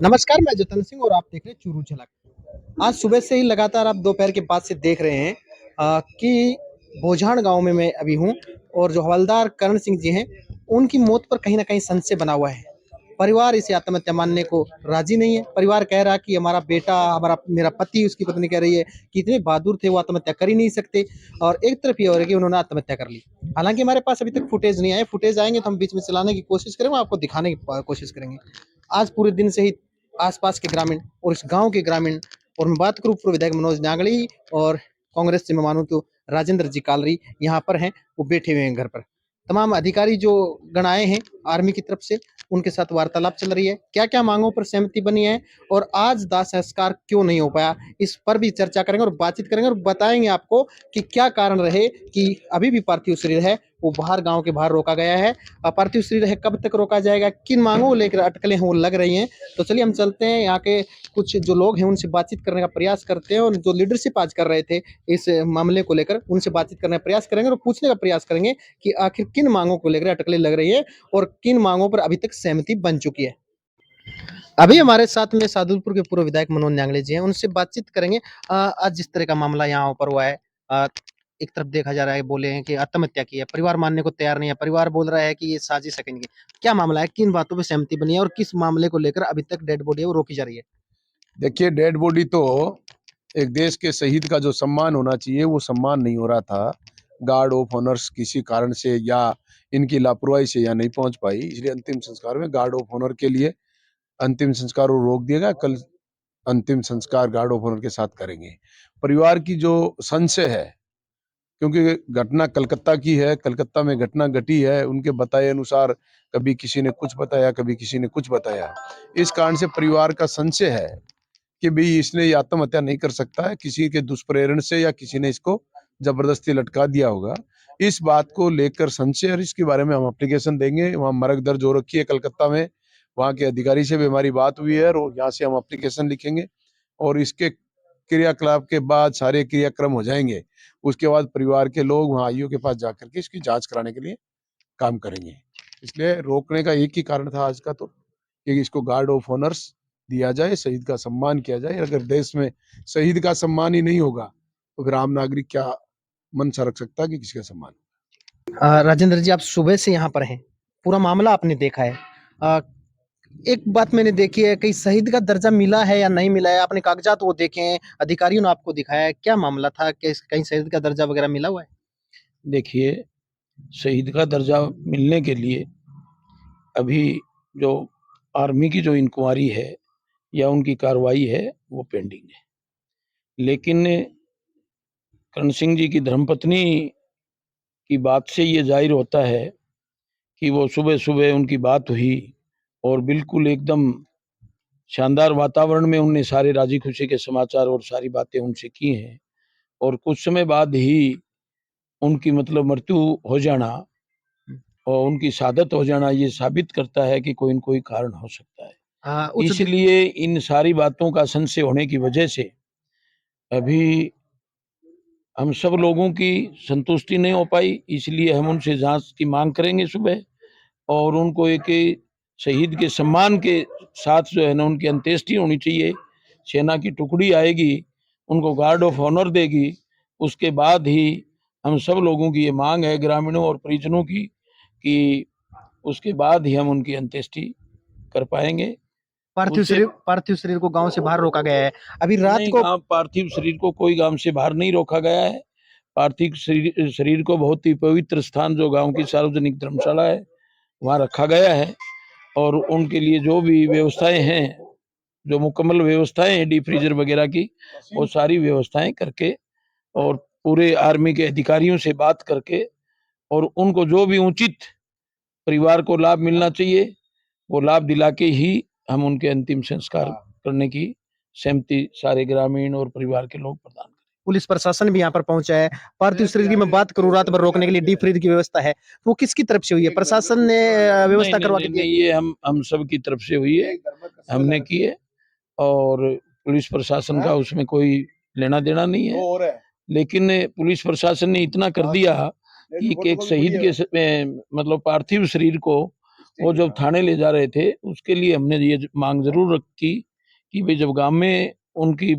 नमस्कार, मैं जतन सिंह और आप देख रहे हैं चुरू झलक। आज सुबह से ही लगातार आप दोपहर के बाद से देख रहे हैं कि भोजान गाँव में मैं अभी हूँ और जो हवलदार करण सिंह जी हैं, उनकी मौत पर कहीं न कहीं संशय बना हुआ है। परिवार इसे आत्महत्या मानने को राज़ी नहीं है। परिवार कह रहा है कि हमारा बेटा, हमारा मेरा पति, उसकी पत्नी कह रही है कि इतने बहादुर थे, वो आत्महत्या कर ही नहीं सकते और एक तरफ ये हो रहा है कि उन्होंने आत्महत्या कर ली। हालाँकि हमारे पास अभी तक फुटेज नहीं आए, फुटेज आएँगे तो हम बीच में चलाने की कोशिश करेंगे, आपको दिखाने की कोशिश करेंगे। आज पूरे दिन से ही आसपास के ग्रामीण और इस गांव के ग्रामीण और मैं बात करूं पूर्व विधायक मनोज नागड़ी और कांग्रेस से मैं मानूं तो राजेंद्र जी कालरी यहाँ पर हैं, वो बैठे हुए हैं घर पर। तमाम अधिकारी जो गण आए हैं आर्मी की तरफ से, उनके साथ वार्तालाप चल रही है, क्या क्या मांगों पर सहमति बनी है और आज दाह संस्कार क्यों नहीं हो पाया, इस पर भी चर्चा करेंगे और बातचीत करेंगे और बताएंगे आपको कि क्या कारण रहे कि अभी भी पार्थिव शरीर है वो बाहर, गांव के बाहर रोका गया है। पार्थिव शरीर है, कब तक रोका जाएगा, किन मांगों को लेकर अटकलें हैं वो लग रही हैं। तो चलिए हम चलते हैं, यहाँ के कुछ जो लोग हैं उनसे बातचीत करने का प्रयास करते हैं और जो लीडरशिप आज कर रहे थे इस मामले को लेकर, उनसे बातचीत करने का प्रयास करेंगे और पूछने का प्रयास करेंगे कि आखिर किन मांगों को लेकर अटकलें लग रही है और किन मांगों पर अभी तक सहमति बन चुकी है। अभी हमारे साथ में सादुलपुर के पूर्व विधायक मनोज न्यांगले जी हैं, उनसे बातचीत करेंगे। आज जिस तरह का मामला यहाँ ऊपर हुआ है, एक तरफ देखा जा रहा है, बोले हैं कि आत्महत्या की है, परिवार मानने को तैयार नहीं है, परिवार बोल रहा है कि ये साजिश है कहीं की। क्या मामला है, किन बातों पे सहमति बनी है और किस मामले को लेकर अभी तक डेड बॉडी है वो रोकी जा रही है? देखिए, डेड बॉडी तो एक देश के शहीद का जो सम्मान होना चाहिए वो सम्मान नहीं हो रहा था। गार्ड ऑफ ऑनर्स किसी कारण से या इनकी लापरवाही से यहाँ नहीं पहुंच पाई, इसलिए अंतिम संस्कार में गार्ड ऑफ ऑनर के लिए अंतिम संस्कार वो रोक दिया गया। कल अंतिम संस्कार गार्ड ऑफ ऑनर के साथ करेंगे। परिवार की जो संशय है, क्योंकि घटना कलकत्ता की है, कलकत्ता में घटना घटी है, उनके बताए अनुसार कभी किसी ने कुछ बताया, कभी किसी ने कुछ बताया। इस कारण से परिवार का संशय है कि भाई इसने ये आत्महत्या नहीं कर सकता है, किसी के दुष्प्रेरण से या किसी ने इसको जबरदस्ती लटका दिया होगा। इस बात को लेकर संशय और इसके बारे में हम एप्लीकेशन देंगे। वहाँ मरग दर्ज हो रखी है कलकत्ता में, वहाँ के अधिकारी से भी हमारी बात हुई है और यहाँ से हम एप्लीकेशन लिखेंगे और इसके क्रियाकलाप के बाद सारे क्रियाक्रम हो जाएंगे। उसके बाद परिवार के लोग वहाँ आईओ के पास जाकर के इसकी जांच कराने के लिए काम करेंगे। इसलिए रोकने का एक ही कारण था आज का, तो कि इसको गार्ड ऑफ ऑनर्स दिया जाए, शहीद का सम्मान किया जाए। अगर देश में शहीद का सम्मान ही नहीं होगा तो फिर आम नागरिक क्या मन सा रख सकता है कि किसका सम्मान। राजेंद्र जी, आप सुबह से यहाँ पर हैं, पूरा मामला आपने देखा है। एक बात मैंने देखी है, कहीं शहीद का दर्जा मिला है या नहीं मिला है, आपने कागजात वो देखे हैं, अधिकारियों ने आपको दिखाया है, क्या मामला था, कहीं शहीद का दर्जा वगैरह मिला हुआ है? देखिए, शहीद का दर्जा मिलने के लिए अभी जो आर्मी की जो इंक्वायरी है या उनकी कार्रवाई है वो पेंडिंग है। लेकिन करण सिंह जी की धर्मपत्नी की बात से ये जाहिर होता है कि वो सुबह सुबह उनकी बात हुई और बिल्कुल एकदम शानदार वातावरण में उनने सारे राजी खुशी के समाचार और सारी बातें उनसे की हैं और कुछ समय बाद ही उनकी मतलब मृत्यु हो जाना और उनकी शहादत हो जाना ये साबित करता है कि कोई न कोई कारण हो सकता है। इसलिए इन सारी बातों का संशय होने की वजह से अभी हम सब लोगों की संतुष्टि नहीं हो पाई, इसलिए हम उनसे जांच की मांग करेंगे सुबह और उनको एक शहीद के सम्मान के साथ जो है ना उनकी अंत्येष्टि होनी चाहिए। सेना की टुकड़ी आएगी, उनको गार्ड ऑफ ऑनर देगी, उसके बाद ही हम सब लोगों की ये मांग है, ग्रामीणों और परिजनों की, कि उसके बाद ही हम उनकी अंत्येष्टि कर पाएंगे। पार्थिव शरीर को गांव से बाहर रोका गया है। अभी रात नहीं, को पार्थिव शरीर को कोई गांव से बाहर नहीं रोका गया है। पार्थिव शरीर को बहुत ही पवित्र स्थान जो गांव की सार्वजनिक धर्मशाला है वहां रखा गया है और उनके लिए जो भी व्यवस्थाएं हैं, जो मुकम्मल व्यवस्थाएं हैं डीप फ्रीजर वगैरह की, वो सारी व्यवस्थाएं करके और पूरे आर्मी के अधिकारियों से बात करके और उनको जो भी उचित परिवार को लाभ मिलना चाहिए वो लाभ दिला के ही हम उनके अंतिम संस्कार करने की सहमति सारे ग्रामीण और परिवार के लोग प्रदान करें। पुलिस प्रशासन भी यहाँ पर पहुंचा है। पार्थिव शरीर की मैं बात करूं, रात भर रोकने के लिए डीप फ्रीज की व्यवस्था है, वो किसकी तरफ से हुई है? प्रशासन ने व्यवस्था करवा के दी? नहीं, ये हम सब की तरफ से हुई है, हमने की है और पुलिस प्रशासन का उसमें कोई लेना देना नहीं है। लेकिन पुलिस प्रशासन ने इतना कर दिया कि एक शहीद के मतलब पार्थिव शरीर को वो जब थाने ले जा रहे थे उसके लिए हमने ये मांग जरूर रखी कि भाई जब गांव में उनकी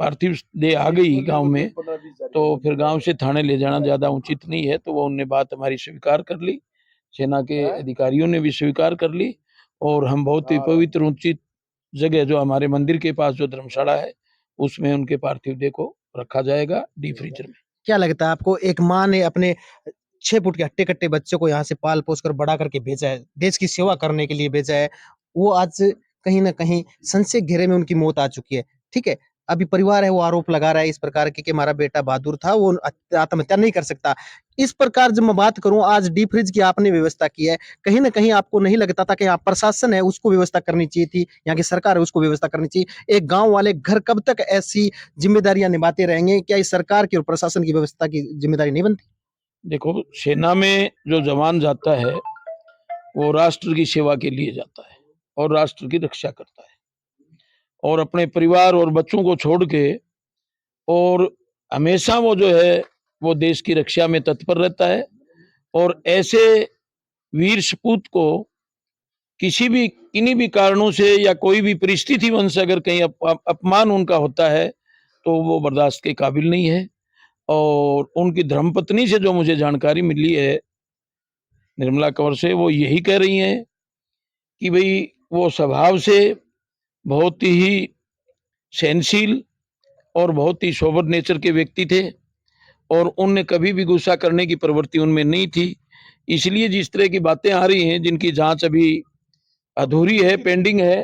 पार्थिव देह आ गई गांव में तो फिर गांव से थाने ले जाना ज्यादा उचित नहीं है। तो वो उनने बात हमारी स्वीकार कर ली, सेना के अधिकारियों ने भी स्वीकार कर ली और हम बहुत ही पवित्र उचित जगह जो हमारे मंदिर के पास जो धर्मशाला है उसमें उनके पार्थिव देह को रखा जाएगा डीप फ्रीजर में। क्या लगता है आपको, एक माँ ने अपने 6 फुट के हट्टे-कट्टे बच्चे को यहाँ से पाल-पोस कर बड़ा करके भेजा है, देश की सेवा करने के लिए भेजा है, वो आज कहीं न कहीं संशय के घेरे में उनकी मौत आ चुकी है, ठीक है? अभी परिवार है वो आरोप लगा रहा है इस प्रकार के कि हमारा बेटा बहादुर था, वो आत्महत्या नहीं कर सकता। इस प्रकार जब मैं बात करूँ, आज डीप फ्रिज की आपने व्यवस्था की है, कहीं न कहीं आपको नहीं लगता था कि यहाँ प्रशासन है उसको व्यवस्था करनी चाहिए थी, यहाँ की सरकार है उसको व्यवस्था करनी चाहिए। एक गाँव वाले घर कब तक ऐसी ज़िम्मेदारियाँ निभाते रहेंगे? क्या इस सरकार की और प्रशासन की व्यवस्था की ज़िम्मेदारी नहीं बनती? देखो, सेना में जो जवान जाता है वो राष्ट्र की सेवा के लिए जाता है और राष्ट्र की रक्षा करता है और अपने परिवार और बच्चों को छोड़ के और हमेशा वो जो है वो देश की रक्षा में तत्पर रहता है। और ऐसे वीर सपूत को किसी भी किन्हीं भी कारणों से या कोई भी परिस्थिति वंश अगर कहीं अपमान उनका होता है तो वो बर्दाश्त के काबिल नहीं है। और उनकी धर्मपत्नी से जो मुझे जानकारी मिली है निर्मला कंवर से, वो यही कह रही हैं कि भाई वो स्वभाव से बहुत ही सहनशील और बहुत ही सोबर नेचर के व्यक्ति थे और उनने कभी भी गुस्सा करने की प्रवृत्ति उनमें नहीं थी। इसलिए जिस तरह की बातें आ रही हैं जिनकी जांच अभी अधूरी है, पेंडिंग है,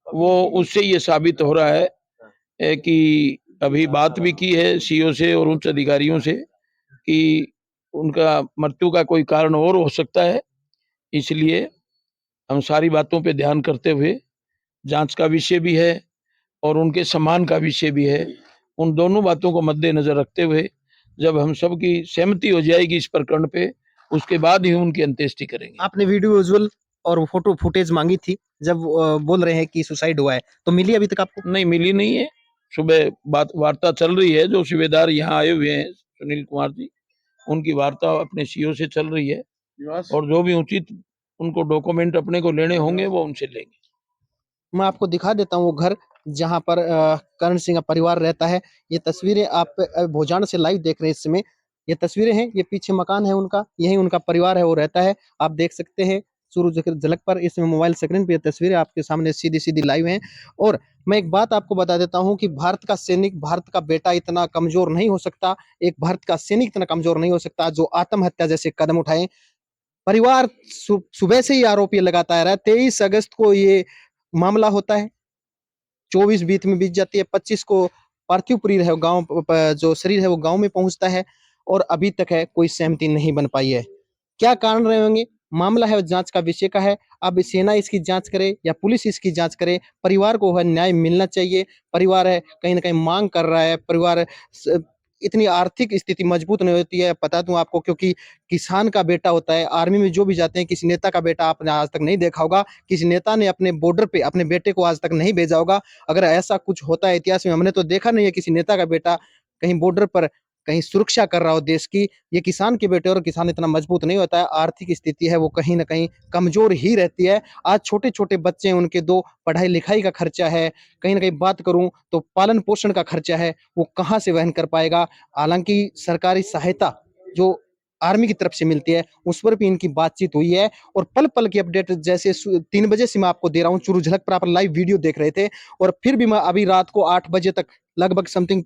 वो उससे ये साबित हो रहा है कि अभी बात भी की है सीओ से और उच्च अधिकारियों से कि उनका मृत्यु का कोई कारण और हो सकता है। इसलिए हम सारी बातों पे ध्यान करते हुए, जांच का विषय भी है और उनके सम्मान का विषय भी है, उन दोनों बातों को मद्देनजर रखते हुए जब हम सबकी सहमति हो जाएगी इस प्रकरण पे, उसके बाद ही उनकी अंत्येष्टि करेंगे। आपने वीडियो विजुअल और फोटो फुटेज मांगी थी जब बोल रहे हैं कि सुसाइड हुआ है, तो मिली अभी तक आपको? नहीं मिली नहीं है। सुबह बात वार्ता चल रही है, जो सूबेदार यहाँ आए हुए हैं सुनील कुमार जी, उनकी वार्ता अपने सीओ से चल रही है और जो भी उचित उनको डॉक्यूमेंट अपने को लेने होंगे वो उनसे लेंगे। मैं आपको दिखा देता हूँ वो घर जहाँ पर करण सिंह का परिवार रहता है। ये तस्वीरें आप भोजान से लाइव देख रहे हैं इस समय। ये तस्वीरें हैं, ये पीछे मकान है उनका, यहीं उनका परिवार है वो रहता है। आप देख सकते हैं सूरज झलक पर इसमें मोबाइल स्क्रीन पे ये तस्वीरें आपके सामने सीधी-सीधी लाइव हैं। और मैं एक बात आपको बता देता हूँ कि भारत का सैनिक, भारत का बेटा इतना कमज़ोर नहीं हो सकता, एक भारत का सैनिक इतना कमज़ोर नहीं हो सकता जो आत्महत्या जैसे कदम उठाए। परिवार सुबह से ही आरोप ये लगाता आ रहा है। 23 अगस्त को ये मामला होता है, 24 बीत में बीत जाती है, 25 को पार्थिव शरीर है गाँव जो शरीर है वो गाँव में पहुँचता है और अभी तक है कोई सहमति नहीं बन पाई है। क्या कारण रहे होंगे? मामला है जाँच का विषय का है। अब सेना इसकी जाँच करे या पुलिस इसकी जाँच करे, परिवार को वह न्याय मिलना चाहिए। परिवार है कहीं न कहीं माँग कर रहा है, परिवार स इतनी आर्थिक स्थिति मजबूत नहीं होती है, बता दूँ आपको, क्योंकि किसान का बेटा होता है, आर्मी में जो भी जाते हैं, किसी नेता का बेटा आपने आज तक नहीं देखा होगा, किसी नेता ने अपने बॉर्डर पे अपने बेटे को आज तक नहीं भेजा होगा। अगर ऐसा कुछ होता है इतिहास में, हमने तो देखा नहीं है किसी नेता का बेटा कहीं बॉर्डर पर कहीं सुरक्षा कर रहा हो देश की। ये किसान के बेटे, और किसान इतना मजबूत नहीं होता है, आर्थिक स्थिति है वो कहीं न कहीं कमज़ोर ही रहती है। आज छोटे-छोटे बच्चे हैं, उनके 2 पढ़ाई-लिखाई का खर्चा है, कहीं न कहीं बात करूँ तो पालन-पोषण का खर्चा है, वो कहाँ से वहन कर पाएगा? हालाँकि सरकारी सहायता जो आर्मी की तरफ से मिलती है, उस पर भी इनकी बातचीत हुई है और पल-पल की अपडेट जैसे 3 बजे से मैं आपको दे रहा हूँ, चुरू झलक पर आप लाइव वीडियो देख रहे थे और फिर भी मैं अभी रात को 8 बजे तक लगभग समथिंग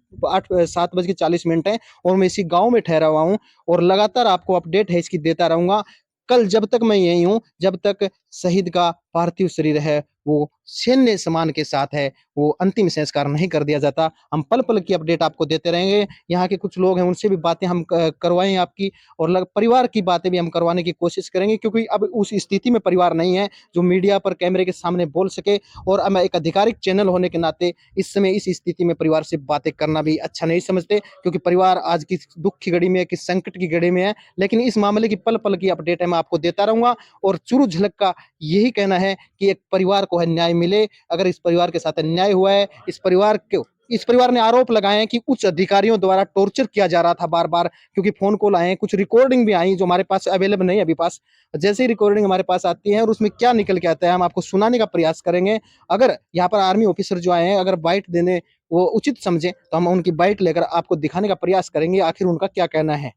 7 बज के 40 मिनट है और मैं इसी गाँव में ठहरा हुआ हूँ और लगातार आपको अपडेट है इसकी देता रहूँगा। कल जब तक मैं यहीं हूँ, जब तक शहीद का पार्थिव शरीर है, वो सैन्य सम्मान के साथ है, वो अंतिम संस्कार नहीं कर दिया जाता। हम पल-पल की अपडेट आपको देते रहेंगे। यहाँ के कुछ लोग हैं, उनसे भी बातें हम क करवाएँ आपकी और परिवार की बातें भी हम करवाने की कोशिश करेंगे, क्योंकि अब उस स्थिति में परिवार नहीं है, जो मीडिया पर कैमरे के सामने बोल सके और मैं एक आधिकारिक चैनल होने के नाते इस समय इस स्थिति में परिवार से बातें करना भी अच्छा नहीं समझते, क्योंकि परिवार आज किस दुःख की घड़ी में है, किस संकट की घड़ी में है। लेकिन इस मामले की पल-पल की अपडेट है मैं आपको देता रहूँगा और चुरू झलक का यही कहना है कि एक परिवार को है न्याय मिले। अगर इस परिवार के साथ अन्याय हुआ है, इस परिवार को इस परिवार ने आरोप लगाए हैं कि उच्च अधिकारियों द्वारा टॉर्चर किया जा रहा था बार-बार, क्योंकि फ़ोन कॉल आए हैं, कुछ रिकॉर्डिंग भी आई जो हमारे पास अवेलेबल नहीं है अभी पास। जैसे ही रिकॉर्डिंग हमारे पास आती है और उसमें क्या निकल के आता है, हम आपको सुनाने का प्रयास करेंगे। अगर यहाँ पर आर्मी ऑफिसर जो आए हैं, अगर बाइट देने वो उचित समझें, तो हम उनकी बाइट लेकर आपको दिखाने का प्रयास करेंगे, आखिर उनका क्या कहना है।